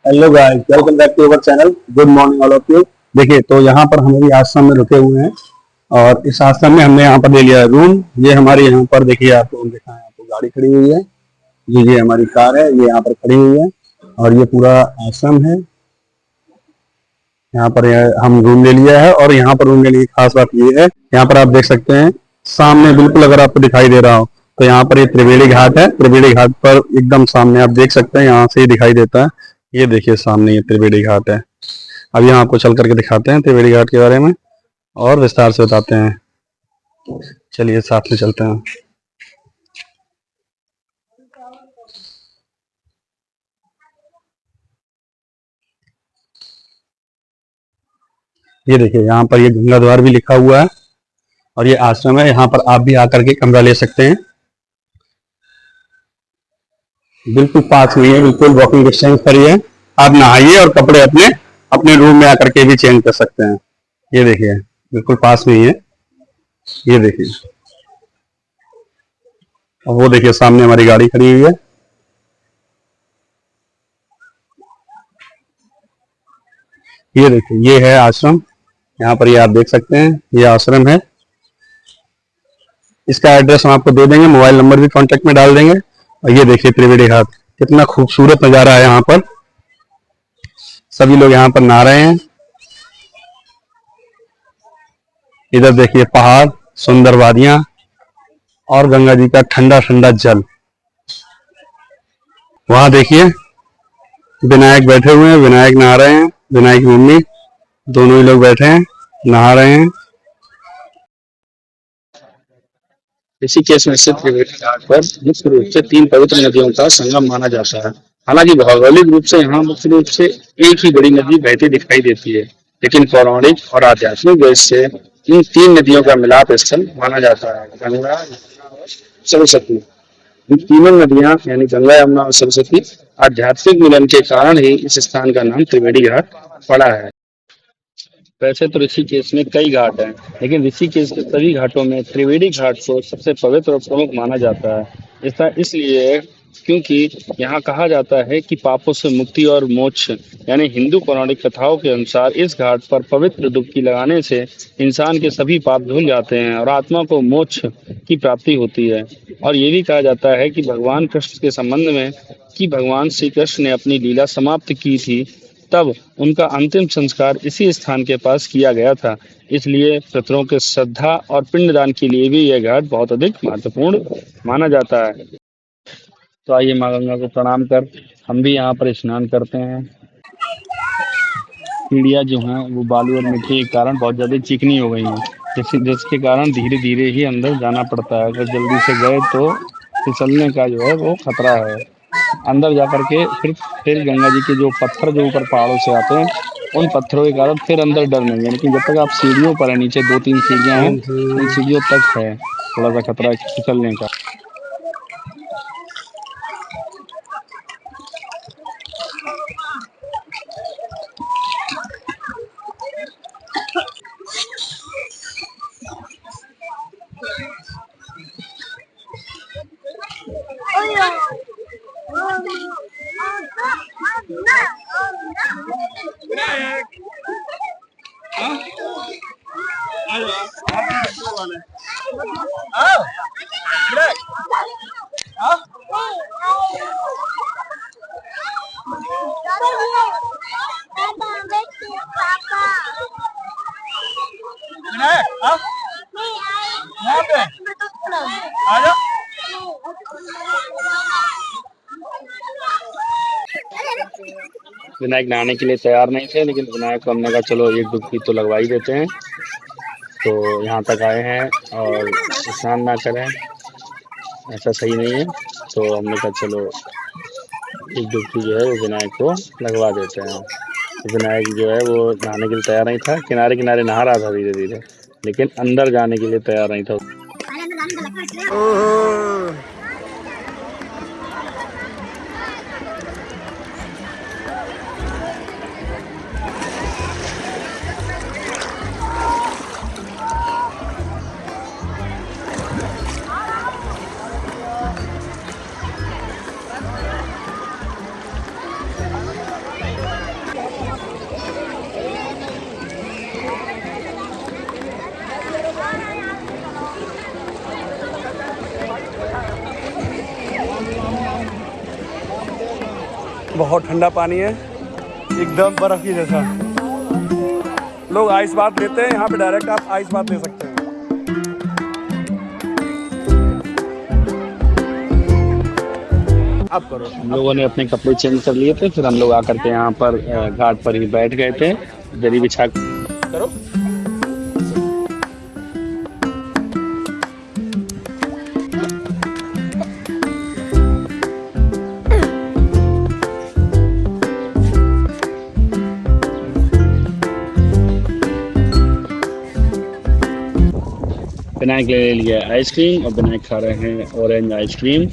Hello guys, welcome back to our channel. Good morning all of you. देखिए, तो यहाँ पर हम अभी आश्रम में रुके हुए हैं और इस आश्रम में हमने यहाँ पर ले लिया रूम। ये हमारी यहाँ पर देखिए, आपको दिखाएं, आपको गाड़ी खड़ी हुई है। ये हमारी कार है, ये यहाँ पर खड़ी हुई है और ये पूरा आश्रम है। यहाँ पर हम रूम ले लिया है और यहाँ पर रूम लेने की खास बात ये है, यहाँ पर आप देख सकते हैं सामने बिल्कुल, अगर आपको दिखाई दे रहा हो तो यहाँ पर ये त्रिवेणी घाट है। त्रिवेणी घाट पर एकदम सामने आप देख सकते हैं, यहाँ से ही दिखाई देता है। ये देखिए सामने ये त्रिवेणी घाट है। अभी हम आपको चल करके दिखाते हैं त्रिवेणी घाट के बारे में और विस्तार से बताते हैं। चलिए साथ में चलते हैं। ये देखिए, यहाँ पर ये गंगा द्वार भी लिखा हुआ है और ये आश्रम है। यहाँ पर आप भी आकर के कमरा ले सकते हैं। बिल्कुल पास में है, बिल्कुल वॉकिंग डिस्टेंस पर ही है। आप नहाइए और कपड़े अपने अपने रूम में आकर के भी चेंज कर सकते हैं। ये देखिए, बिल्कुल पास में ही है। ये देखिए, और वो देखिए सामने हमारी गाड़ी खड़ी हुई है। ये देखिए, ये है आश्रम। यहाँ पर ये आप देख सकते हैं, ये आश्रम है। इसका एड्रेस हम आपको दे देंगे, मोबाइल नंबर भी कांटेक्ट में डाल देंगे। और ये देखिए त्रिवेणी घाट, कितना खूबसूरत नज़ारा है। यहाँ पर सभी लोग यहाँ पर नहा रहे हैं। इधर देखिए पहाड़, सुंदर वादियां और गंगा जी का ठंडा ठंडा जल। वहां देखिए विनायक बैठे हुए हैं, विनायक नहा रहे हैं। विनायक की मम्मी, दोनों ही लोग बैठे हैं, नहा रहे हैं। ऋषिकेश में स्थित त्रिवेणी घाट पर मुख्य रूप से 3 पवित्र नदियों का संगम माना जाता है। हालांकि भौगोलिक रूप से यहाँ मुख्य रूप से एक ही बड़ी नदी बहती दिखाई देती है, लेकिन पौराणिक और आध्यात्मिक दृष्टि से इन 3 नदियों का मिलाप स्थल माना जाता है, गंगा, यमुना और सरस्वती। इन तीनों नदियां यानी गंगा, यमुना और सरस्वती आध्यात्मिक मिलन के कारण ही इस स्थान का नाम त्रिवेणी घाट पड़ा है। वैसे तो ऋषिकेश में कई घाट हैं, लेकिन ऋषिकेश के सभी घाटों में त्रिवेणी घाट को सबसे पवित्र और प्रमुख माना जाता है। ऐसा इसलिए क्योंकि यहाँ कहा जाता है कि पापों से मुक्ति और मोक्ष यानी हिंदू पौराणिक कथाओं के अनुसार इस घाट पर पवित्र डुबकी लगाने से इंसान के सभी पाप धुल जाते हैं और आत्मा को मोक्ष की प्राप्ति होती है। और ये भी कहा जाता है कि भगवान कृष्ण के संबंध में कि भगवान श्री कृष्ण ने अपनी लीला समाप्त की थी, तब उनका अंतिम संस्कार इसी स्थान के पास किया गया था। इसलिए पितरों के श्रद्धा और पिंडदान के लिए भी यह घाट बहुत अधिक महत्वपूर्ण माना जाता है। तो आइए माँ गंगा को प्रणाम कर हम भी यहाँ पर स्नान करते हैं। सीढ़ियाँ जो हैं वो बालू और मिट्टी के कारण बहुत ज़्यादा चिकनी हो गई हैं, जिसके कारण धीरे धीरे ही अंदर जाना पड़ता है। अगर जल्दी से गए तो फिसलने का जो है वो खतरा है। अंदर जाकर के फिर गंगा जी के जो पत्थर जो ऊपर पहाड़ों से आते हैं, उन पत्थरों के कारण फिर अंदर डर नहीं है। लेकिन जब तक आप सीढ़ियों पर है, नीचे 2-3 सीढ़ियाँ हैं, उन सीढ़ियों तक है थोड़ा सा खतरा फिसलने का। विनायक नहाने के लिए तैयार नहीं थे, लेकिन विनायक को हमने कहा चलो एक डुबकी तो लगवा ही देते हैं। तो यहाँ तक आए हैं और स्नान ना करें ऐसा सही नहीं है, तो हमने कहा चलो एक डुबकी जो है वो विनायक को लगवा देते हैं। तो विनायक जो है वो नहाने के लिए तैयार नहीं था, किनारे किनारे नहा रहा था धीरे धीरे, लेकिन अंदर जाने के लिए तैयार नहीं था। बहुत ठंडा पानी है, एकदम बर्फ की जैसा। लोग आइस बात लेते हैं, यहाँ पे डायरेक्ट आप आइस बात ले सकते हैं। आप करो। हम लोगों ने अपने कपड़े चेंज कर लिए थे, फिर हम लोग आकर के यहाँ पर घाट पर ही बैठ गए थे, दरी बिछा करो। विनायक ले लिया आइसक्रीम और विनायक खा रहे हैं ऑरेंज आइसक्रीम।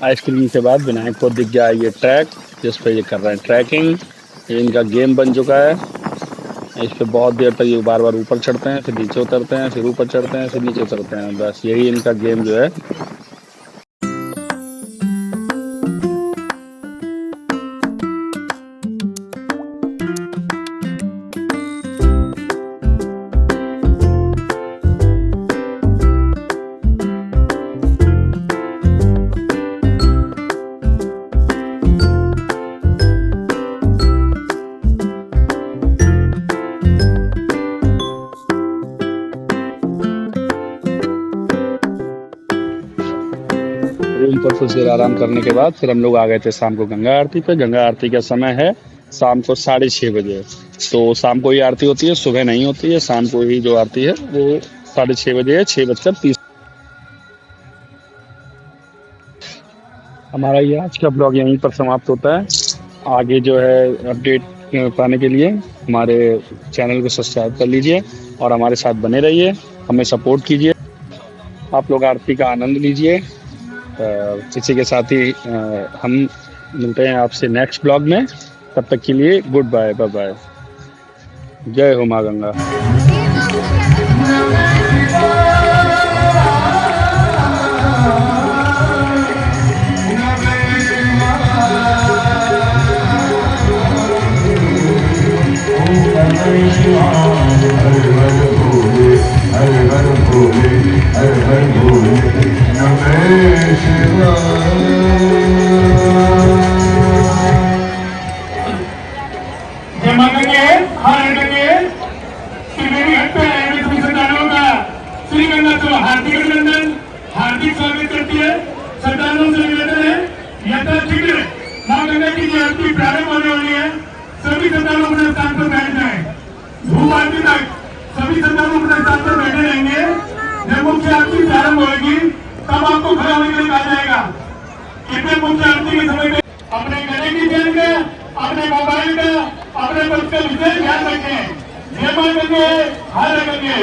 आइसक्रीम के बाद विनायक को दिख गया ये ट्रैक, जिस पे ये कर रहे हैं ट्रैकिंग। ये इनका गेम बन चुका है। इस पे बहुत देर तक ये बार बार ऊपर चढ़ते हैं, फिर नीचे उतरते हैं, फिर ऊपर चढ़ते हैं, फिर नीचे उतरते हैं। बस यही इनका गेम जो है। रूम पर कुछ देर आराम करने के बाद फिर हम लोग आ गए थे शाम को गंगा आरती पे। गंगा आरती का समय है शाम को 6:30 बजे। तो शाम को ही आरती होती है, सुबह नहीं होती है। शाम को ही जो आरती है वो 6:30 बजे है, 6:30। हमारा ये आज का ब्लॉग यहीं पर समाप्त होता है। आगे जो है अपडेट पाने के लिए हमारे चैनल को सब्सक्राइब कर लीजिए और हमारे साथ बने रहिए, हमें सपोर्ट कीजिए। आप लोग आरती का आनंद लीजिए। इसी के साथ ही हम मिलते हैं आपसे नेक्स्ट ब्लॉग में। तब तक के लिए गुड बाय, बाय बाय। जय हो माँ गंगा। हार्दिक अभिनंदन, हार्दिक स्वागत करती है। श्रद्धालुओं से निवेदन है, यथाशीघ्र मां गंगा की जो आरती प्रारंभ होने वाली है, सभी श्रद्धालु अपने स्थान पर बैठ जाएं। धूप आरती तक सभी श्रद्धालु अपने स्थान पर बैठे रहेंगे। जब मुख्य आरती प्रारंभ होगी तब आपको खड़ा होने के लिए कहा जाएगा। कितने मुख्य आरती के समय में अपने गले की ध्यान का, अपने मोबाइल का, अपने पद का विशेष ध्यान रखें। जय मां गंगे, हर गंगे।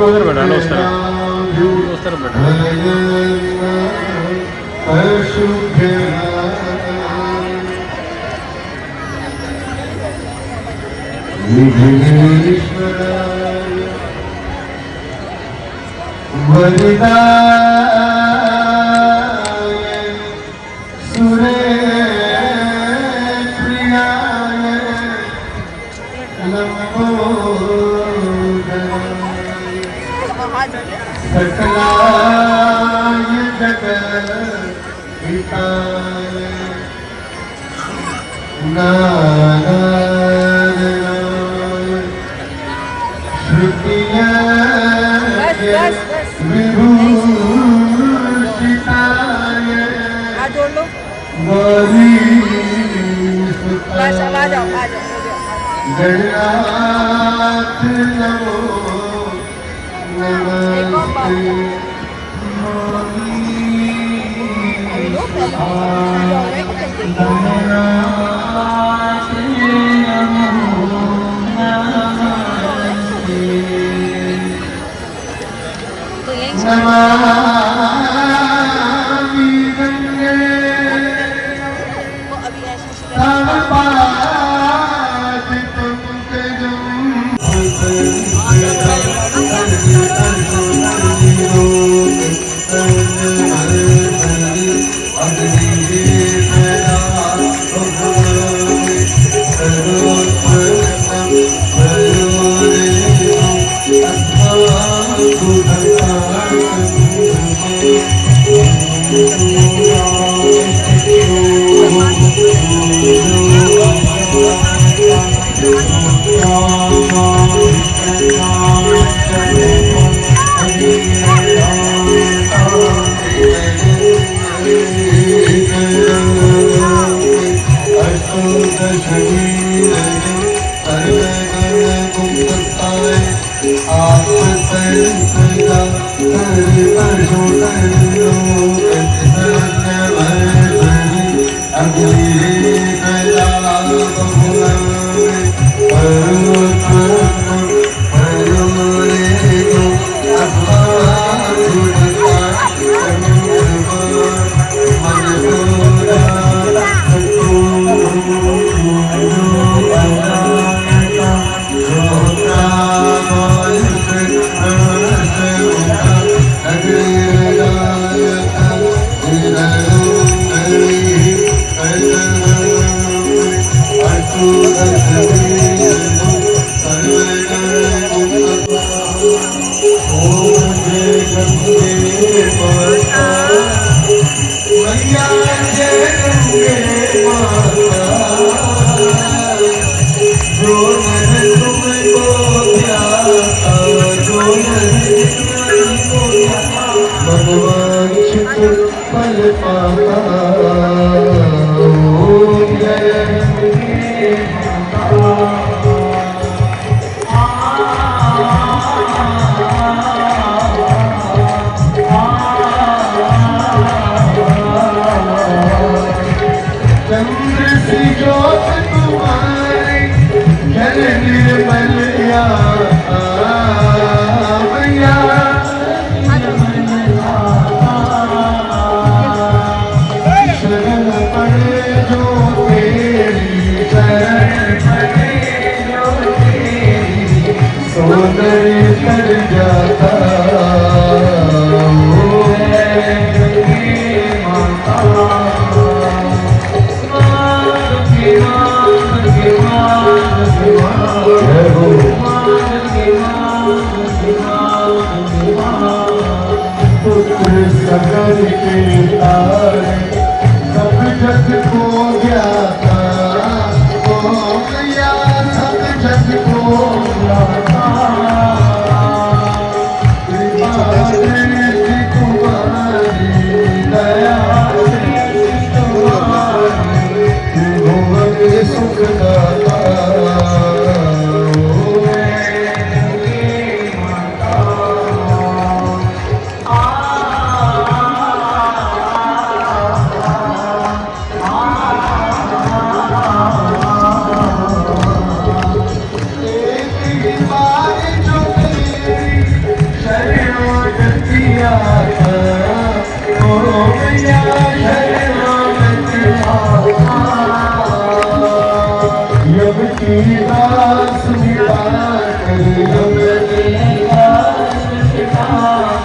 उधर बैठा लो, उस तरफ बैठा। विघ्नेश्वराय वरदाय सुरेन्द्रियाय लंबोदराय सकलाय जगद्हिताय नारायणाय श्रुतियाय विभूषिताय गौरीसुताय गणनाथ नमो नमस्ते नमामि गंगे तव पाद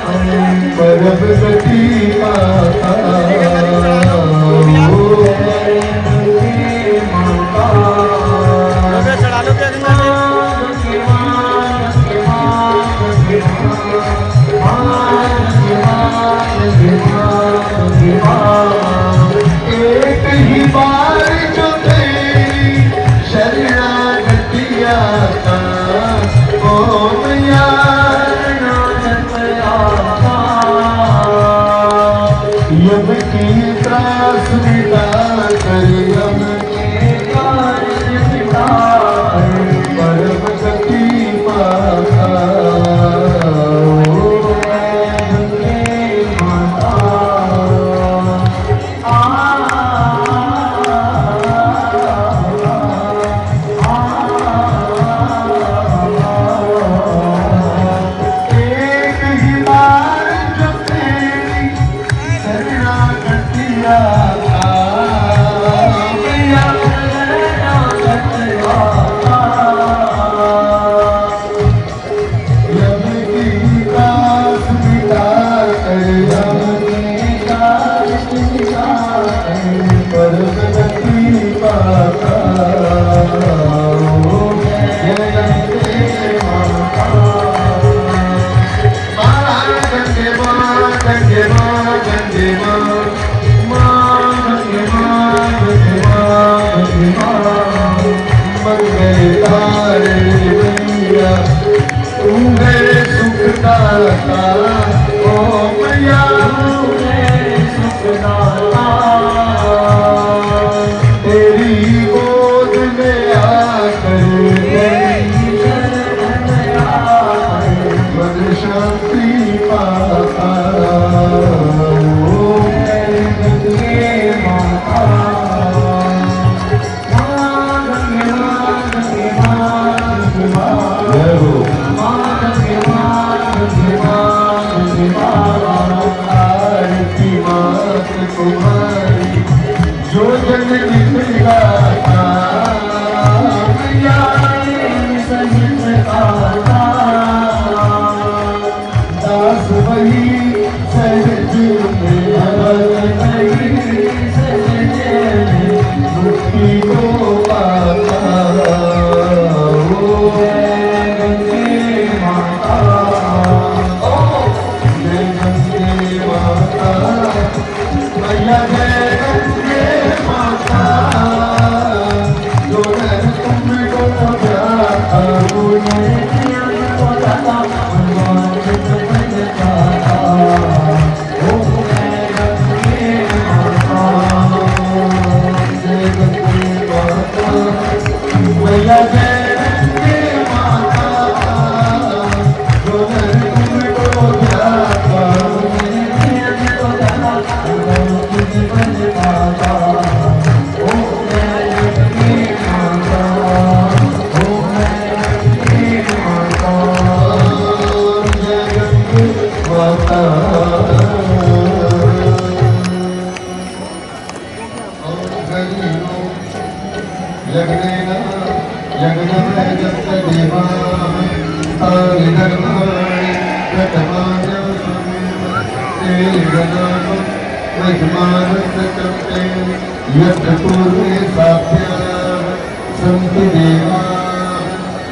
Thank you. दाता ओ मैया तेरी गोद में आकर मन शांति पाता ओ मेरी माता जय हो आरती मात तुम्हारी जो जन गाता मैया दास वही सहज मुक्ति को पाता ओ गंगे माता ओ जय गंगे माता मैया जय गंगे माता जो नर तुमको जाता मैया जय गंगे माता जो नर तुमको जाता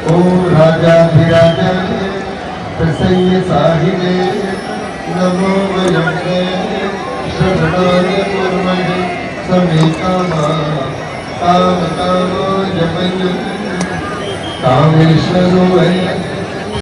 ओ राजा धिराजा प्रसन्न साहिने नमो वयंगे शरणाय मुर्महे समेकामा काम कामो जपय कामेश्वरो वै